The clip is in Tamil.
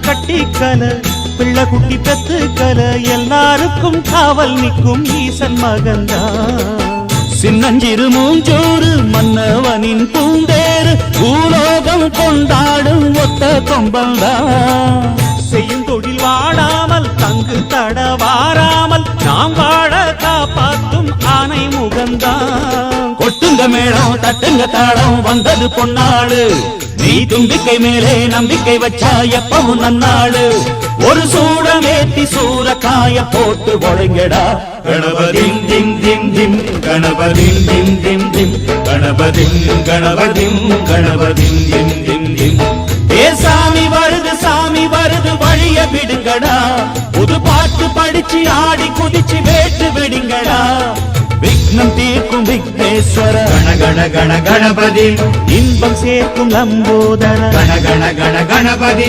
கட்டிக்கல பிள்ளை குட்டி பெத்துக்கல எல்லாருக்கும் காவல் நிற்கும் ஈசன் மகந்தா சின்னஞ்சிறு மூஞ்சோறு மன்னவனின் பூந்தேறு பூலோகம் கொண்டாடும் ஒத்த கொம்பந்தா செய்யும் தொழில் வாடாமல் தங்கு தட வாராமல் நாம் வாழ காப்பாற்றும் ஆனை முகந்தா கொட்டுங்க மேளம் தட்டுங்க தாளம் வந்தது பொன்னாடு நீ தும்பிக்கை மேலே நம்பிக்கை வச்சா எப்பவும் நன்னாடு ஒரு சூடமேத்தி சூரக்காய போட்டு ஒழுங்கடா கணபதிம் திம் திம் திம் கணபதிம் திம் திம் திம் கணபதிம் கணபதிம் கணபதிம் திம் திம் திம் ஏ சாமி வருது வழிய விடுங்கடா புது பாட்டு படிச்சு ஆடி குதிச்சு வேட்டு விடுங்கடா விக்னம் தீர்க்கும் விக்னேஸ்வர கண கண கண கணபதி இன்பம் சேர்க்கும் லம்போதர கண கண கண கணபதி